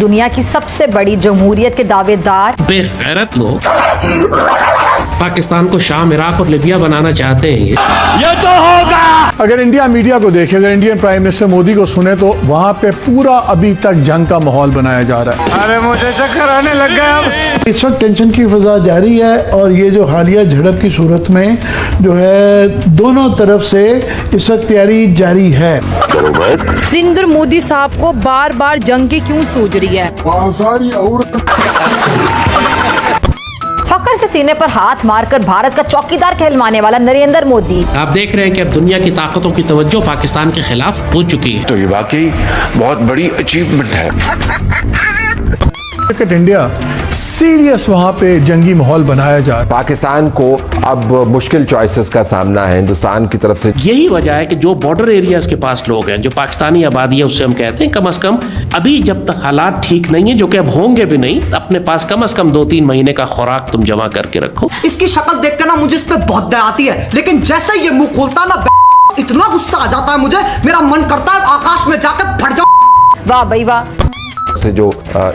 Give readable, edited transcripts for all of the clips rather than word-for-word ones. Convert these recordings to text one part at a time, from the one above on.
दुनिया की सबसे बड़ी जमहूरियत के दावेदार बेगैरत लोग पाकिस्तान को शाम, इराक और लिबिया बनाना चाहते हैं। ये तो होगा। अगर इंडिया मीडिया को देखे, अगर इंडियन प्राइम मिनिस्टर मोदी को सुने, तो वहाँ पे पूरा अभी तक जंग का माहौल बनाया जा रहा है। अरे मुझे चक्कर आने लग गया। अब इस वक्त टेंशन की फिजा जारी है और ये जो हालिया झड़प की सूरत में जो है दोनों तरफ से इस वक्त तैयारी जारी है। नरेंद्र मोदी साहब को बार बार जंग की क्यों सूझ रही है? फखर से सीने पर हाथ मारकर भारत का चौकीदार कहलवाने वाला नरेंद्र मोदी। आप देख रहे हैं कि अब दुनिया की ताकतों की तवज्जो पाकिस्तान के खिलाफ हो चुकी है। तो ये वाकई बहुत बड़ी अचीवमेंट है। इंडिया सीरियस वहाँ पे जंगी माहौल बनाया जा रहा है। पाकिस्तान को अब मुश्किल चॉइसेस का सामना है हिंदुस्तान की तरफ से। यही वजह है कि जो बॉर्डर एरियाज के पास लोग हैं, जो पाकिस्तानी आबादी है, उससे हम कहते हैं कम से कम अभी जब तक हालात ठीक नहीं है, जो कि अब होंगे भी नहीं, अपने पास कम से कम 2-3 महीने का खुराक तुम जमा करके रखो। इसकी शक्ल देखकर ना मुझे इस पे बहुत दया आती है, लेकिन जैसे ये मुंह खोलता ना इतना गुस्सा आ जाता है मुझे, मेरा मन करता है आकाश में जाकर फट जाऊं। वाह भाई वाह। से जो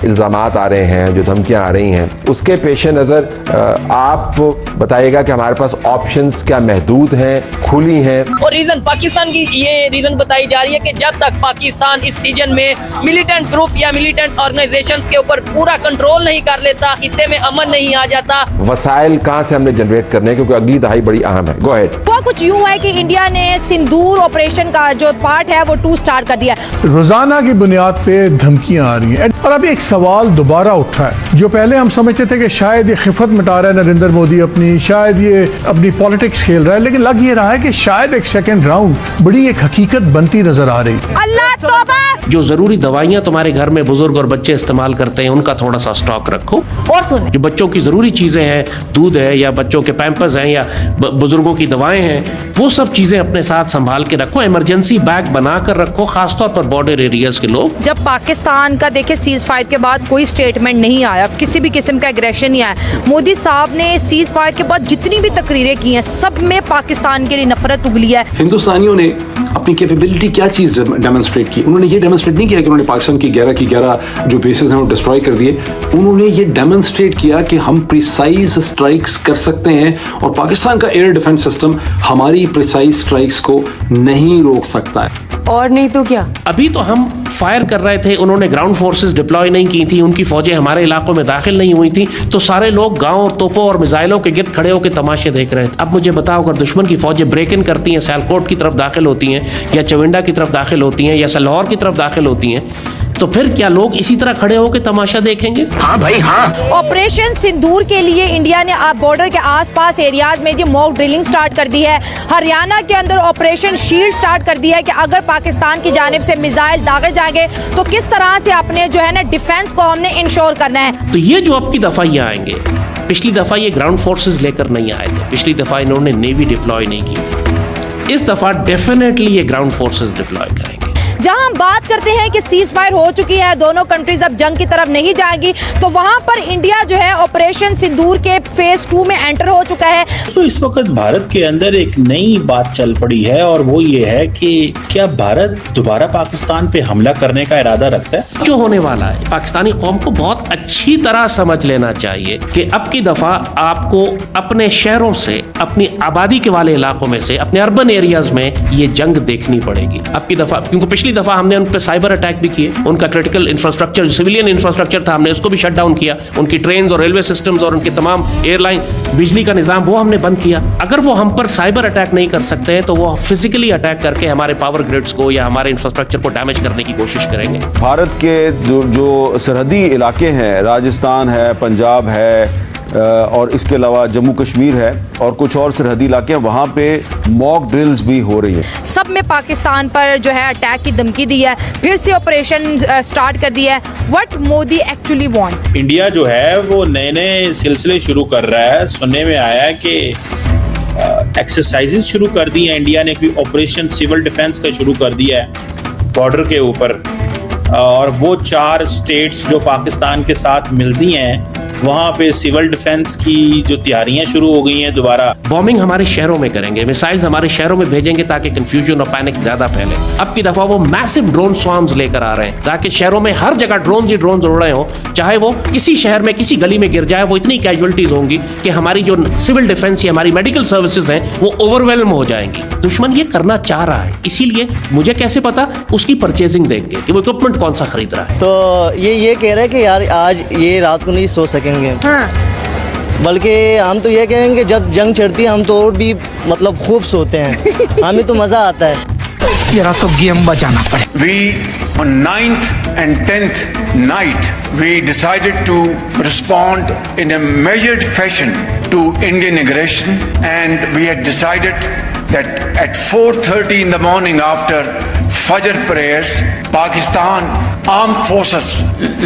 इल्जामात आ रहे हैं, जो धमकियां आ रही हैं, उसके पेश नज़र आप बताइएगा कि हमारे पास ऑप्शंस क्या महदूद हैं, खुली हैं। और रीजन पाकिस्तान की ये रीजन बताई जा रही है कि जब तक पाकिस्तान इस रीजन में मिलिटेंट ग्रुप या मिलिटेंट ऑर्गेनाइजेशंस के ऊपर पूरा कंट्रोल नहीं कर लेता, खित्ते में अमन नहीं आ जाता। वसाइल कहाँ से हमने जनरेट करने हैं, क्योंकि अगली दहाई बड़ी अहम है। Go ahead. वो कुछ यूं है कि इंडिया ने सिंदूर ऑपरेशन का जो पार्ट है वो 2 स्टार्ट कर दिया। रोजाना की बुनियाद पे धमकियां आ रही हैं और अब एक सवाल दोबारा उठा है। जो पहले हम समझते थे कि शायद ये खिफत मिटा रहा है नरेंद्र मोदी अपनी, शायद ये अपनी पॉलिटिक्स खेल रहा है, लेकिन लग ये रहा है कि शायद एक सेकंड राउंड बड़ी एक हकीकत बनती नजर आ रही है। अल्लाह तौबा। जो जरूरी दवाइयां तुम्हारे घर में बुजुर्ग और बच्चे इस्तेमाल करते हैं, उनका थोड़ा सा स्टॉक रखो। और सुन, जो बच्चों की जरूरी चीजें हैं, दूध है या बच्चों के पैम्पर्स हैं या बुजुर्गों की दवाएं हैं, वो सब चीजें अपने साथ संभाल के रखो। इमरजेंसी बैग बना कर रखो, खासतौर पर बॉर्डर एरियाज के लोग। जब पाकिस्तान का देखिए सीज फायर के बाद कोई स्टेटमेंट नहीं आया, किसी भी किस्म का एग्रेशन नहीं आया। मोदी साहब ने सीज फायर के बाद जितनी भी तकरीरें की हैं, सब में पाकिस्तान के लिए नफरत उगली है। हिंदुस्तानियों ने अपनी कैपेबिलिटी क्या चीज डेमोन्स्ट्रेट की? उन्होंने ये डेमोन्स्ट्रेट नहीं किया कि उन्होंने पाकिस्तान की 11 जो बेसेस हैं वो डिस्ट्रॉय कर दिए। उन्होंने ये डेमोन्स्ट्रेट किया कि हम प्रिसाइज स्ट्राइक्स कर सकते हैं और पाकिस्तान का एयर डिफेंस सिस्टम हमारी प्रिसाइज स्ट्राइक्स को नहीं रोक सकता है। और नहीं तो क्या? अभी तो हम फायर कर रहे थे, उन्होंने ग्राउंड फोर्सेस डिप्लॉय नहीं की थी, उनकी फौजें हमारे इलाकों में दाखिल नहीं हुई थी, तो सारे लोग गांव और तोपों और मिसाइलों के गिर्द खड़े होकर तमाशे देख रहे थे। अब मुझे बताओ, अगर दुश्मन की फौजें ब्रेक इन करती हैं, सियालकोट की तरफ दाखिल होती हैं या चविंडा की तरफ दाखिल होती हैं या सलाहौर की तरफ दाखिल होती हैं, तो फिर क्या लोग इसी तरह खड़े होकर तमाशा देखेंगे? हाँ भाई हाँ। ऑपरेशन सिंदूर के लिए इंडिया ने बॉर्डर के आसपास एरियाज में जो मॉक ड्रिलिंग स्टार्ट कर दी है। हरियाणा के अंदर ऑपरेशन शील्ड स्टार्ट कर दिया है कि अगर पाकिस्तान की जानिब से मिसाइल दागे जाएंगे तो किस तरह से अपने जो है ना डिफेंस को हमने इंश्योर करना है। तो ये जो अब की दफा ये आएंगे, पिछली दफा ये ग्राउंड फोर्सेस लेकर नहीं आए थे, पिछली दफा इन्होंने नेवी डिप्लॉय नहीं की थी, इस दफा डेफिनेटली ये ग्राउंड फोर्सेस डिप्लॉय करेंगे। जहां हम बात करते हैं कि सीज फायर हो चुकी है, दोनों कंट्रीज अब जंग की तरफ नहीं जाएंगी, तो वहां पर इंडिया जो है ऑपरेशन सिंदूर के फेज 2 में एंटर हो चुका है। तो इस वक्त भारत के अंदर एक नई बात चल पड़ी है और वो ये है कि क्या भारत दोबारा पाकिस्तान पे हमला करने का इरादा रखता है? जो होने वाला है, पाकिस्तानी कौम को बहुत अच्छी तरह समझ लेना चाहिए कि अब की दफा आपको अपने शहरों से, अपनी आबादी के वाले इलाकों में से, अपने अर्बन एरियाज में ये जंग देखनी पड़ेगी अब की दफा, क्योंकि पिछली दफा हमने उन पर साइबर अटैक भी किए, उनका क्रिटिकल इंफ्रास्ट्रक्चर, सिविलियन इंफ्रास्ट्रक्चर था, हमने उसको भी शट डाउन किया, उनकी ट्रेन और रेलवे सिस्टम्स और उनके तमाम एयरलाइन, बिजली का निजाम वो हमने बंद किया। अगर वो हम पर साइबर अटैक नहीं कर सकते हैं तो वो फिजिकली अटैक करके हमारे पावर ग्रिड्स को या हमारे इंफ्रास्ट्रक्चर को डैमेज करने की कोशिश करेंगे। भारत के जो सरहदी इलाके हैं, राजस्थान है, पंजाब है और इसके अलावा जम्मू कश्मीर है और कुछ और सरहदी इलाके हैं, वहाँ पे मॉक ड्रिल्स भी हो रही है। सब में पाकिस्तान पर जो है अटैक की धमकी दी है, फिर से ऑपरेशन स्टार्ट कर दिया है। What Modi actually want? India जो है वो नए नए सिलसिले शुरू कर रहा है। सुनने में आया है कि एक्सरसाइजेस शुरू कर दी है इंडिया ने, कोई ऑपरेशन सिविल डिफेंस का शुरू कर दिया है बॉर्डर के ऊपर, और वो 4 स्टेट्स जो पाकिस्तान के साथ मिलती हैं वहाँ पे सिविल डिफेंस की जो तैयारियां शुरू हो गई हैं दोबारा। बॉम्बिंग हमारे शहरों में करेंगे, मिसाइल्स हमारे शहरों में भेजेंगे ताकि कंफ्यूजन और पैनिक ज्यादा फैले। अब की दफा वो मैसिव ड्रोन स्वार्म्स लेकर आ रहे हैं ताकि शहरों में हर जगह ड्रोन ही ड्रोन उड़ रहे हो, चाहे वो किसी शहर में किसी गली में गिर जाए, वो इतनी कैजुअलिटीज होंगी कि हमारी जो सिविल डिफेंस या हमारी मेडिकल सर्विसेज हैं वो ओवरवेलम हो जाएंगी। दुश्मन ये करना चाह रहा है, इसीलिए मुझे कैसे पता? उसकी परचेजिंग देख के कि वो इक्विपमेंट कौन सा खरीद रहा है। तो ये कह रहे हैं कि यार आज ये रात को नहीं सो सकेंगे, बल्कि हम तो ये कहेंगे जब जंग चढ़ती है हम तो और भी मतलब खूब सोते हैं, हमें तो मज़ा आता है। मेरा तो गेम बजाना पड़े। We on 9th and 10th night we decided to respond in a measured fashion to Indian aggression, and we had decided that at 4:30 in the morning after Fajr prayers, Pakistan Armed Forces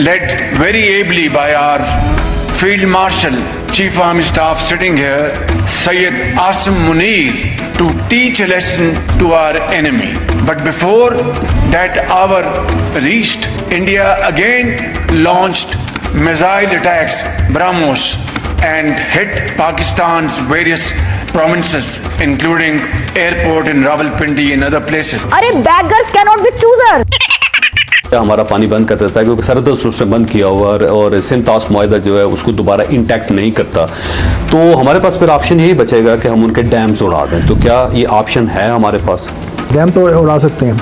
led very ably by our Field Marshal, Chief Army Staff sitting here, Sayyid Asim Munir, to teach a lesson to our enemy. But before that hour reached, India again launched missile attacks, BrahMos, and hit Pakistan's various provinces, including airport in Rawalpindi and other places. अरे beggars cannot be choosers. हमारा पानी बंद कर देता है क्योंकि सरहद से बंद किया हुआ और सिंतास मुआहदा जो है उसको दोबारा इंटैक्ट नहीं करता, तो हमारे पास फिर ऑप्शन यही बचेगा कि हम उनके डैम्स उड़ा दें। तो क्या ये ऑप्शन है हमारे पास? डैम तो उड़ा सकते हैं,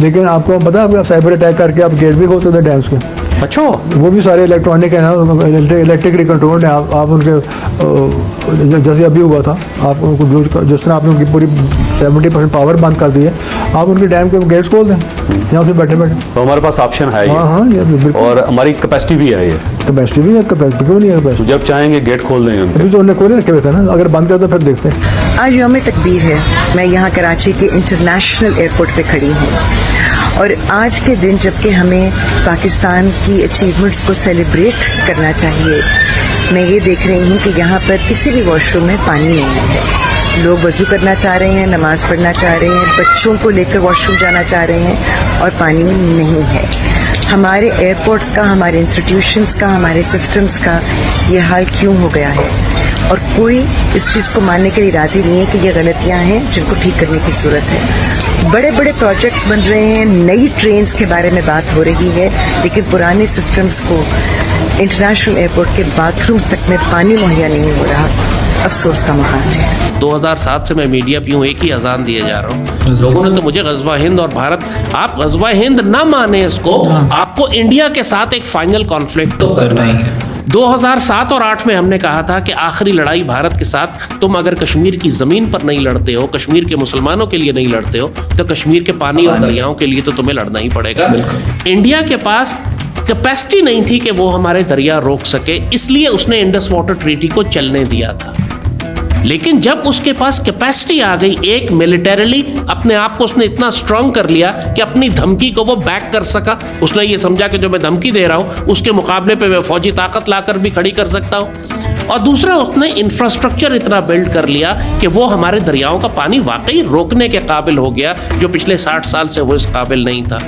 लेकिन आपको पता है आप साइबर अटैक करके आप गेट भी खोलते थे डैम्स के। अच्छा, वो भी सारे इलेक्ट्रॉनिक है ना, इलेक्ट्रिकली कंट्रोल्ड है। आप उनके जैसे अभी हुआ था, आप उनको जिस तरह आपने उनकी पूरी 70% पावर बंद कर दी है, आप उनके डैम के गेट्स खोल दें यहाँ से बैठे बैठे। तो हमारे पास ऑप्शन है ये। हाँ, ये बिल्कुल। और हमारी कैपेसिटी भी है, ये कैपेसिटी भी है, कैपेसिटी क्यों नहीं है कैपेसिटी? जब चाहेंगे गेट खोल देंगे। अभी तो उन्होंने खोले रखे हुए थे ना, अगर बंद कर दो फिर देखते हैं। आज यौम तकबीर है, मैं यहाँ कराची के इंटरनेशनल एयरपोर्ट पे खड़ी हूँ और आज के दिन जबकि हमें पाकिस्तान की अचीवमेंट्स को सेलिब्रेट करना चाहिए, मैं ये देख रही हूँ कि यहाँ पर किसी भी वॉशरूम में पानी नहीं है। लोग वज़ू करना चाह रहे हैं, नमाज पढ़ना चाह रहे हैं, बच्चों को लेकर वॉशरूम जाना चाह रहे हैं और पानी नहीं है। हमारे एयरपोर्ट्स का, हमारे इंस्टीट्यूशंस का, हमारे सिस्टम्स का ये हाल क्यों हो गया है? और कोई इस चीज़ को मानने के लिए राज़ी नहीं है कि ये गलतियाँ हैं जिनको ठीक करने की ज़रूरत है। बड़े बड़े प्रोजेक्ट्स बन रहे हैं, नई ट्रेन्स के बारे में बात हो रही है, लेकिन पुराने सिस्टम्स को इंटरनेशनल एयरपोर्ट के बाथरूम्स तक में पानी मुहैया नहीं हो रहा। अफसोस का मुकाम है। 2007 से मैं मीडिया पे हूँ, एक ही अजान दिए जा रहा हूँ। लोगों ने तो मुझे गज़वा हिंद और भारत, आप गज़वा हिंद ना माने इसको, आपको इंडिया के साथ एक फाइनल कॉन्फ्लिक्ट तो करना ही है। 2007 और 8 में हमने कहा था कि आखिरी लड़ाई भारत के साथ, तुम अगर कश्मीर की ज़मीन पर नहीं लड़ते हो, कश्मीर के मुसलमानों के लिए नहीं लड़ते हो, तो कश्मीर के पानी और दरियाओं के लिए तो तुम्हें लड़ना ही पड़ेगा। इंडिया के पास कैपेसिटी नहीं थी कि वो हमारे दरिया रोक सके, इसलिए उसने इंडस वाटर ट्रीटी को चलने दिया था। लेकिन जब उसके पास कैपेसिटी आ गई, एक मिलिटरीली अपने आप को उसने इतना स्ट्रांग कर लिया कि अपनी धमकी को वो बैक कर सका। उसने ये समझा कि जो मैं धमकी दे रहा हूँ उसके मुकाबले पे मैं फौजी ताकत लाकर भी खड़ी कर सकता हूँ। और दूसरा, उसने इंफ्रास्ट्रक्चर इतना बिल्ड कर लिया कि वो हमारे दरियाओं का पानी वाकई रोकने के काबिल हो गया, जो पिछले 60 साल से वो इस काबिल नहीं था।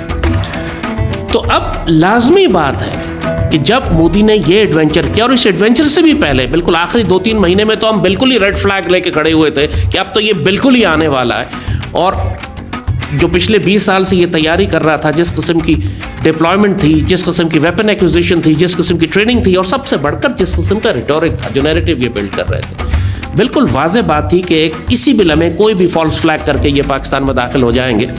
तो अब लाजमी बात है कि जब मोदी ने ये एडवेंचर किया, और इस एडवेंचर से भी पहले बिल्कुल आखिरी 2-3 महीने में तो हम बिल्कुल ही रेड फ्लैग लेके खड़े हुए थे कि अब तो ये बिल्कुल ही आने वाला है। और जो पिछले 20 साल से ये तैयारी कर रहा था, जिस किस्म की डिप्लॉयमेंट थी, जिस किस्म की वेपन एक्विजिशन थी, जिस किस्म की ट्रेनिंग थी, और सबसे बढ़कर जिस किस्म का रिटोरिक था, जो नैरेटिव ये बिल्ड कर रहे थे, बिल्कुल वाज़ेह बात थी कि किसी भी लम्हे कोई भी फॉल्स फ्लैग करके ये पाकिस्तान में दाखिल हो जाएंगे।